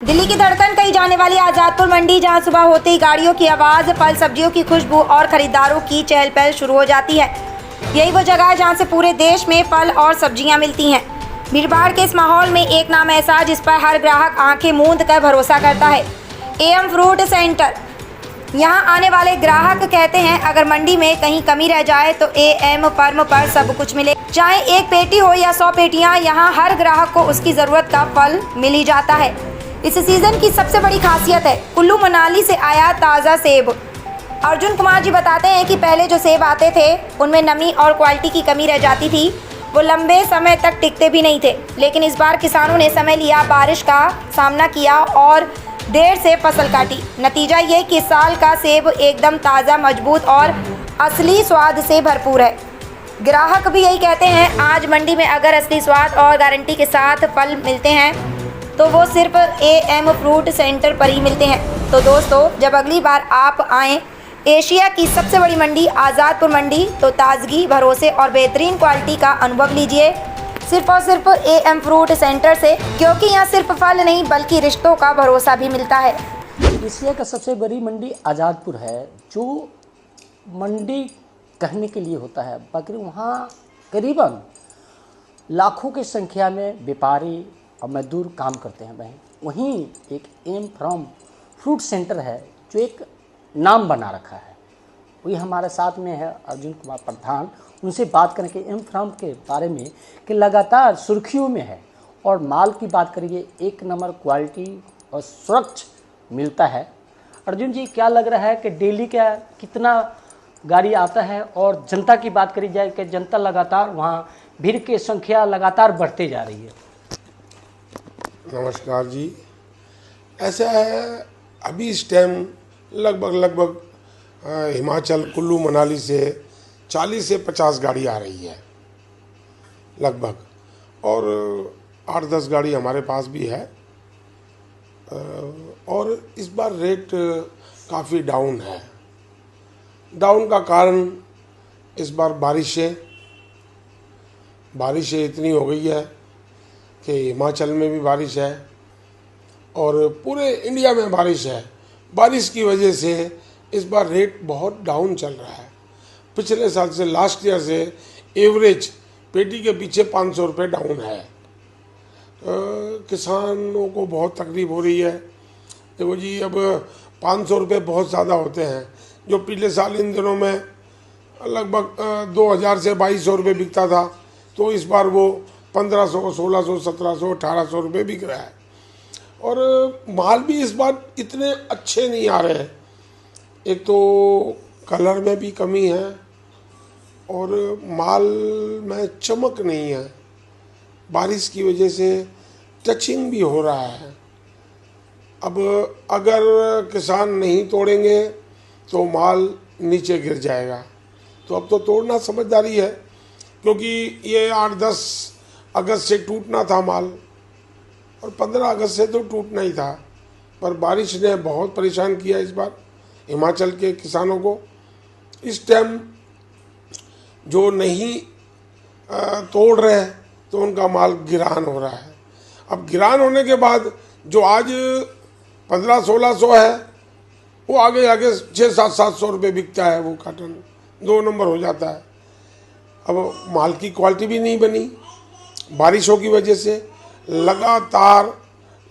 दिल्ली की धड़कन कही जाने वाली आजादपुर मंडी, जहां सुबह होते ही गाड़ियों की आवाज़, फल सब्जियों की खुशबू और खरीदारों की चहल पहल शुरू हो जाती है। यही वो जगह है जहां से पूरे देश में फल और सब्जियां मिलती हैं। भीड़भाड़ के इस माहौल में एक नाम ऐसा जिस पर हर ग्राहक आंखें मूंद कर भरोसा करता है, एम फ्रूट सेंटर। यहां आने वाले ग्राहक कहते हैं अगर मंडी में कहीं कमी रह जाए तो एम फर्म पर सब कुछ मिले। चाहे एक पेटी हो या 100 पेटियां, यहां हर ग्राहक को उसकी ज़रूरत का फल मिल ही जाता है। इस सीज़न की सबसे बड़ी खासियत है कुल्लू मनाली से आया ताज़ा सेब। अर्जुन कुमार जी बताते हैं कि पहले जो सेब आते थे उनमें नमी और क्वालिटी की कमी रह जाती थी, वो लंबे समय तक टिकते भी नहीं थे। लेकिन इस बार किसानों ने समय लिया, बारिश का सामना किया और देर से फसल काटी। नतीजा ये कि इस साल का सेब एकदम ताज़ा, मजबूत और असली स्वाद से भरपूर है। ग्राहक भी यही कहते हैं, आज मंडी में अगर असली स्वाद और गारंटी के साथ फल मिलते हैं तो वो सिर्फ एम फ्रूट सेंटर पर ही मिलते हैं। तो दोस्तों, जब अगली बार आप आएँ एशिया की सबसे बड़ी मंडी आज़ादपुर मंडी, तो ताज़गी, भरोसे और बेहतरीन क्वालिटी का अनुभव लीजिए सिर्फ और सिर्फ एम फ्रूट सेंटर से, क्योंकि यहाँ सिर्फ फल नहीं बल्कि रिश्तों का भरोसा भी मिलता है। एशिया का सबसे बड़ी मंडी आज़ादपुर है, जो मंडी कहने के लिए होता है, बाकी वहाँ करीबन लाखों की संख्या में व्यापारी और मजदूर काम करते हैं। वहीं एक एम फ्रॉम फ्रूट सेंटर है जो एक नाम बना रखा है। वही हमारे साथ में है अर्जुन कुमार प्रधान। उनसे बात करें कि एम फ्रॉम के बारे में कि लगातार सुर्खियों में है और माल की बात करिए एक नंबर क्वालिटी और स्वच्छ मिलता है। अर्जुन जी, क्या लग रहा है कि डेली का कितना गाड़ी आता है, और जनता की बात करी जाए कि जनता लगातार वहाँ भीड़ की संख्या लगातार बढ़ते जा रही है? नमस्कार जी, ऐसा है अभी इस टाइम लगभग हिमाचल कुल्लू मनाली से 40 से 50 गाड़ी आ रही है लगभग, और 8-10 गाड़ी हमारे पास भी है। और इस बार रेट काफ़ी डाउन है। डाउन का कारण इस बार बारिशें इतनी हो गई है कि हिमाचल में भी बारिश है और पूरे इंडिया में बारिश है। बारिश की वजह से इस बार रेट बहुत डाउन चल रहा है। पिछले साल से, लास्ट ईयर से एवरेज पेटी के पीछे 500 रुपये डाउन है। किसानों को बहुत तकलीफ हो रही है। देखो जी, अब 500 रुपये बहुत ज़्यादा होते हैं। जो पिछले साल इन दिनों में लगभग 2000 से 2200 रुपये बिकता था, तो इस बार वो 1500, 1600, 1700, 1800 रुपये बिक रहा है। और माल भी इस बार इतने अच्छे नहीं आ रहे हैं। एक तो कलर में भी कमी है और माल में चमक नहीं है। बारिश की वजह से टचिंग भी हो रहा है। अब अगर किसान नहीं तोड़ेंगे तो माल नीचे गिर जाएगा। तो अब तो तोड़ना समझदारी है, क्योंकि ये 8-10 अगस्त से टूटना था माल, और 15 अगस्त से तो टूटना ही था। पर बारिश ने बहुत परेशान किया इस बार हिमाचल के किसानों को। इस टाइम जो नहीं तोड़ रहे हैं तो उनका माल गिरान हो रहा है। अब गिरान होने के बाद जो आज 1500-1600 है, वो आगे 600-700 रुपये बिकता है। वो काटन 2 नंबर हो जाता है। अब माल की क्वालिटी भी नहीं बनी बारिशों की वजह से। लगातार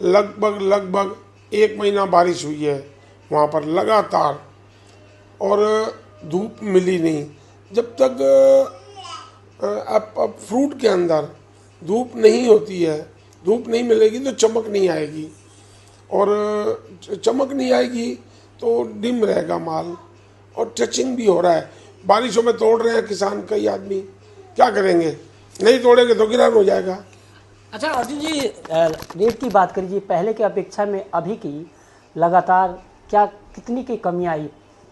लगभग 1 महीना बारिश हुई है वहाँ पर लगातार, और धूप मिली नहीं। जब तक अब फ्रूट के अंदर धूप नहीं होती है, धूप नहीं मिलेगी तो चमक नहीं आएगी, और चमक नहीं आएगी तो डिम रहेगा माल। और टचिंग भी हो रहा है। बारिशों में तोड़ रहे हैं किसान, कई आदमी क्या करेंगे, नहीं तोड़ेंगे तो गिरान हो जाएगा। अच्छा अर्जुन जी, रेट की बात करिए, पहले की अपेक्षा में अभी की लगातार कितनी की कमी आई?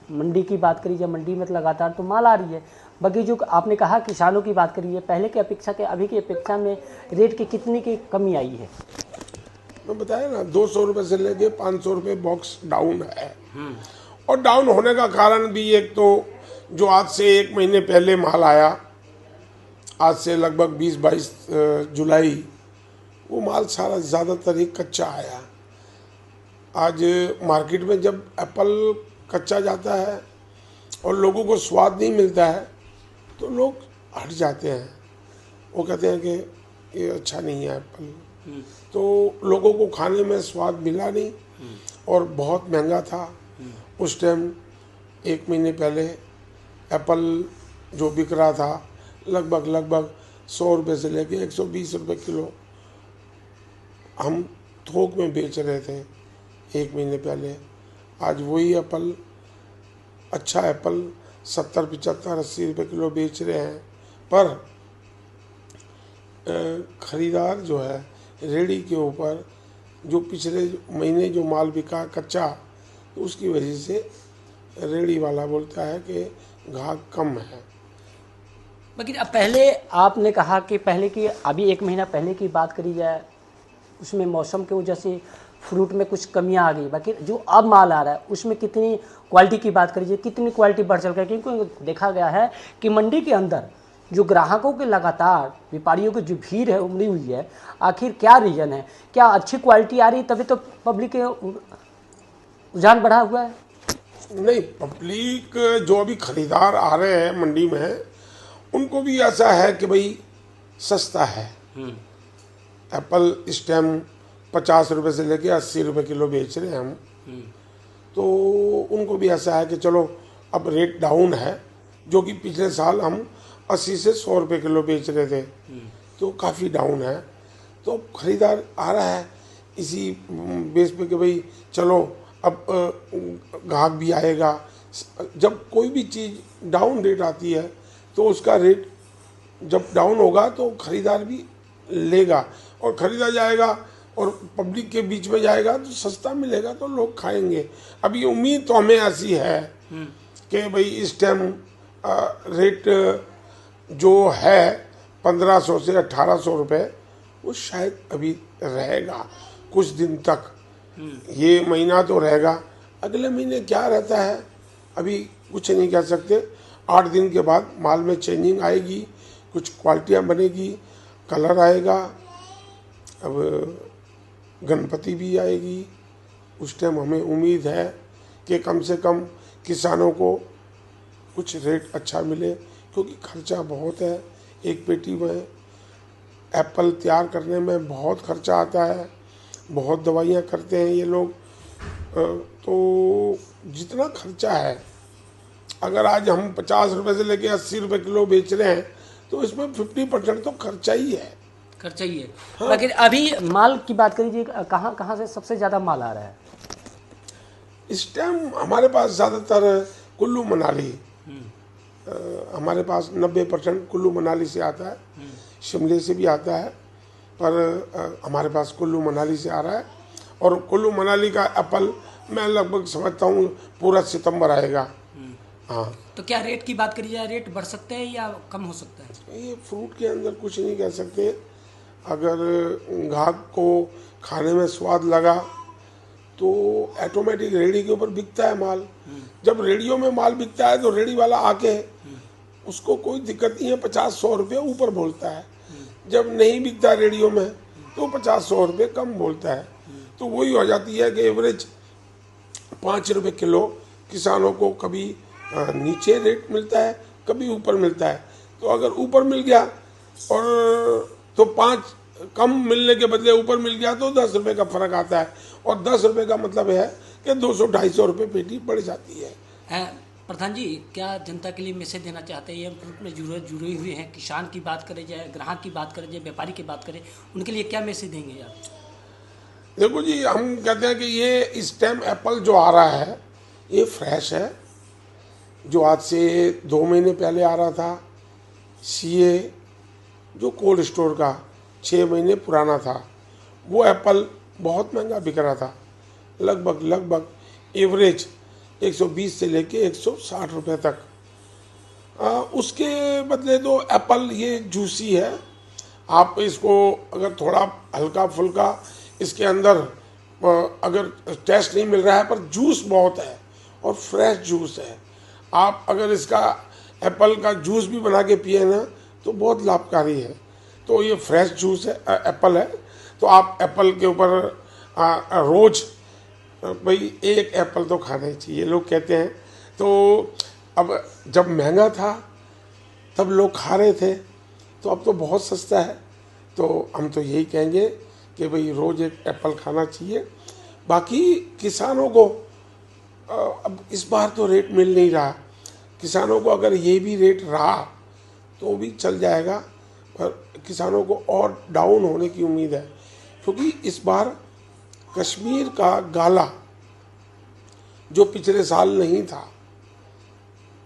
मंडी की बात करिए, जब मंडी में तो लगातार तो माल आ रही है, बाकी जो आपने कहा किसानों की बात करिए, पहले की अपेक्षा के अभी की अपेक्षा में रेट की कितनी की कमी आई है? मैं बताया ना, 200 रुपये से लेके 500 रुपये बॉक्स डाउन है। और डाउन होने का कारण भी एक तो जो आज से 1 महीने पहले माल आया, आज से लगभग 20-22 जुलाई, वो माल सारा ज़्यादातर ही कच्चा आया। आज मार्केट में जब एप्पल कच्चा जाता है और लोगों को स्वाद नहीं मिलता है तो लोग हट जाते हैं, वो कहते हैं कि ये अच्छा नहीं है एप्पल। तो लोगों को खाने में स्वाद मिला नहीं और बहुत महंगा था उस टाइम। 1 महीने पहले एप्पल जो बिक रहा था लगभग 100 रुपये से लेके 120 रुपये किलो हम थोक में बेच रहे थे 1 महीने पहले। आज वही एप्पल, अच्छा एप्पल 70, 75, 80 रुपये किलो बेच रहे हैं। पर ख़रीदार जो है रेडी के ऊपर जो पिछले महीने जो माल बिका कच्चा, तो उसकी वजह से रेडी वाला बोलता है कि ग्राहक कम है। लेकिन अब पहले आपने कहा कि पहले की, अभी 1 महीना पहले की बात करी जाए, उसमें मौसम की वजह से फ्रूट में कुछ कमियां आ गई। बाकी जो अब माल आ रहा है उसमें कितनी क्वालिटी की बात करी जाए, कितनी क्वालिटी बढ़ चल रही है, क्योंकि देखा गया है कि मंडी के अंदर जो ग्राहकों के लगातार व्यापारियों की जो भीड़ है उमड़ी हुई है, आखिर क्या रीज़न है? क्या अच्छी क्वालिटी आ रही तभी तो पब्लिक के रुझान बढ़ा हुआ है? नहीं, पब्लिक जो अभी खरीदार आ रहे हैं मंडी में उनको भी ऐसा है कि भाई सस्ता है। एप्पल इस टाइम 50 रुपये से लेके 80 रुपये किलो बेच रहे हैं हम। तो उनको भी ऐसा है कि चलो अब रेट डाउन है, जो कि पिछले साल हम 80 से 100 रुपये किलो बेच रहे थे, तो काफ़ी डाउन है। तो खरीदार आ रहा है इसी बेस पे कि भाई चलो अब ग्राहक भी आएगा। जब कोई भी चीज़ डाउन रेट आती है तो उसका रेट जब डाउन होगा तो खरीदार भी लेगा और ख़रीदा जाएगा और पब्लिक के बीच में जाएगा तो सस्ता मिलेगा तो लोग खाएंगे। अभी उम्मीद तो हमें ऐसी है कि भाई इस टाइम रेट जो है 1500 से 1800 रुपये, वो शायद अभी रहेगा कुछ दिन तक। ये महीना तो रहेगा, अगले महीने क्या रहता है अभी कुछ नहीं कह सकते। 8 दिन के बाद माल में चेंजिंग आएगी, कुछ क्वालिटियाँ बनेगी, कलर आएगा, अब गणपति भी आएगी। उस टाइम हमें उम्मीद है कि कम से कम किसानों को कुछ रेट अच्छा मिले, क्योंकि खर्चा बहुत है। एक पेटी में एप्पल तैयार करने में बहुत खर्चा आता है, बहुत दवाइयाँ करते हैं ये लोग। तो जितना खर्चा है, अगर आज हम 50 रुपये से लेके 80 रुपये किलो बेच रहे हैं तो इसमें 50% तो खर्चा ही है। खर्चा ही है। हाँ। लेकिन अभी माल की बात करिए, कहाँ कहाँ से सबसे ज़्यादा माल आ रहा है इस टाइम? हमारे पास ज़्यादातर कुल्लू मनाली, हमारे पास 90% कुल्लू मनाली से आता है, शिमले से भी आता है, पर हमारे पास कुल्लू मनाली से आ रहा है। और कुल्लू मनाली का एप्पल मैं लगभग समझता हूँ पूरा सितंबर आएगा। हाँ, तो क्या रेट की बात करी जाए, रेट बढ़ सकते हैं या कम हो सकता है? ये फ्रूट के अंदर कुछ नहीं कह सकते। अगर ग्राहक को खाने में स्वाद लगा तो ऑटोमेटिक रेडी के ऊपर बिकता है माल। जब रेडियो में माल बिकता है तो रेडी वाला आके उसको कोई दिक्कत नहीं है, 50-100 रुपये ऊपर बोलता है। जब नहीं बिकता रेडियो में तो 50-100 रुपये कम बोलता है। तो वही हो जाती है कि एवरेज 5 रुपये किलो किसानों को कभी नीचे रेट मिलता है, कभी ऊपर मिलता है। तो अगर ऊपर मिल गया और तो 5 कम मिलने के बदले ऊपर मिल गया तो 10 रुपये का फर्क आता है, और 10 रुपये का मतलब है कि 200-250 रुपये पेटी बढ़ जाती है। प्रधान जी, क्या जनता के लिए मैसेज देना चाहते हैं? ये फ्रूट में जुड़े हुए हैं, किसान की बात करें जाए, ग्राहक की बात करें जाए, व्यापारी की बात करें, उनके लिए क्या मैसेज देंगे आप? देखो जी, हम कहते हैं कि ये इस टाइम एप्पल जो आ रहा है ये फ्रेश है। जो आज से 2 महीने पहले आ रहा था, सीए जो कोल्ड स्टोर का 6 महीने पुराना था, वो एप्पल बहुत महंगा बिक रहा था, लगभग एवरेज 120 से लेके 160 रुपये तक। उसके बदले तो एप्पल ये जूसी है। आप इसको अगर थोड़ा हल्का फुल्का इसके अंदर अगर टेस्ट नहीं मिल रहा है, पर जूस बहुत है और फ्रेश जूस है। आप अगर इसका एप्पल का जूस भी बना के पिए ना तो बहुत लाभकारी है। तो ये फ्रेश जूस है, एप्पल है। तो आप एप्पल के ऊपर रोज़ भाई एक एप्पल तो खाना ही चाहिए लोग कहते हैं। तो अब जब महंगा था तब लोग खा रहे थे, तो अब तो बहुत सस्ता है, तो हम तो यही कहेंगे कि भाई रोज़ एक एप्पल खाना चाहिए। बाकी किसानों को अब इस बार तो रेट मिल नहीं रहा, किसानों को अगर ये भी रेट रहा तो भी चल जाएगा, पर किसानों को और डाउन होने की उम्मीद है, क्योंकि इस बार कश्मीर का गाला जो पिछले साल नहीं था,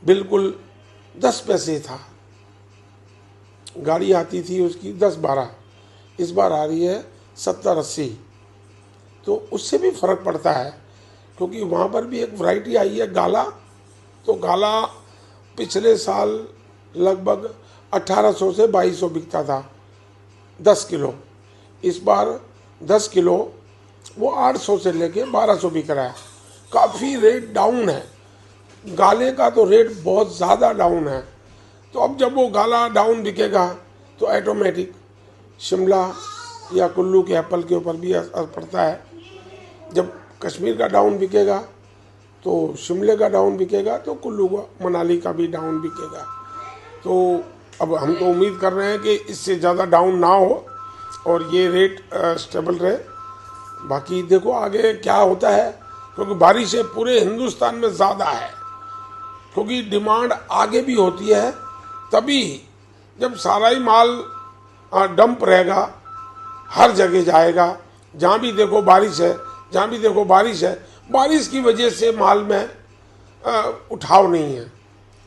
बिल्कुल 10 पैसे था, गाड़ी आती थी उसकी 10-12, इस बार आ रही है 70-80, तो उससे भी फर्क पड़ता है, क्योंकि वहाँ पर भी एक वैरायटी आई है गाला। तो गाला पिछले साल लगभग 1800 से 2200 बिकता था 10 किलो, इस बार 10 किलो वो 800 से लेके 1200 बिक रहा है, काफ़ी रेट डाउन है। गाले का तो रेट बहुत ज़्यादा डाउन है, तो अब जब वो गाला डाउन बिकेगा तो ऑटोमेटिक शिमला या कुल्लू के एप्पल के ऊपर भी असर पड़ता है। जब कश्मीर का डाउन बिकेगा तो शिमले का डाउन बिकेगा, तो कुल्लू का मनाली का भी डाउन बिकेगा। तो अब हम तो उम्मीद कर रहे हैं कि इससे ज़्यादा डाउन ना हो और ये रेट स्टेबल रहे। बाकी देखो आगे क्या होता है, क्योंकि बारिशें पूरे हिंदुस्तान में ज़्यादा है, क्योंकि डिमांड आगे भी होती है, तभी जब सारा ही माल डंप रहेगा, हर जगह जाएगा, जहाँ भी देखो बारिश है, जहाँ भी देखो बारिश है, बारिश की वजह से माल में उठाव नहीं है,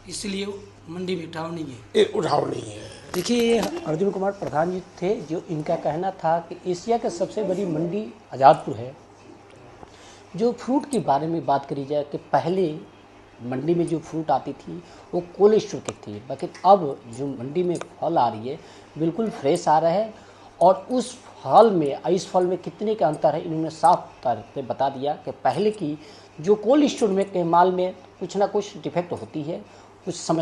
इसलिए मंडी में उठाव नहीं है। ये उठाव नहीं है। देखिए, ये अर्जुन कुमार प्रधान जी थे, जो इनका कहना था कि एशिया की सबसे बड़ी मंडी आज़ादपुर है। जो फ्रूट के बारे में बात करी जाए कि पहले मंडी में जो फ्रूट आती थी वो कोल्ड स्टोर की थी, लेकिन अब जो मंडी में फल आ रही है बिल्कुल फ्रेश आ रहा है, और उस फल में इस फल में कितने का अंतर है इन्होंने साफ तौर पे बता दिया कि पहले की जो कोल्ड स्टोर में के माल में कुछ ना कुछ डिफेक्ट होती है, कुछ समस्या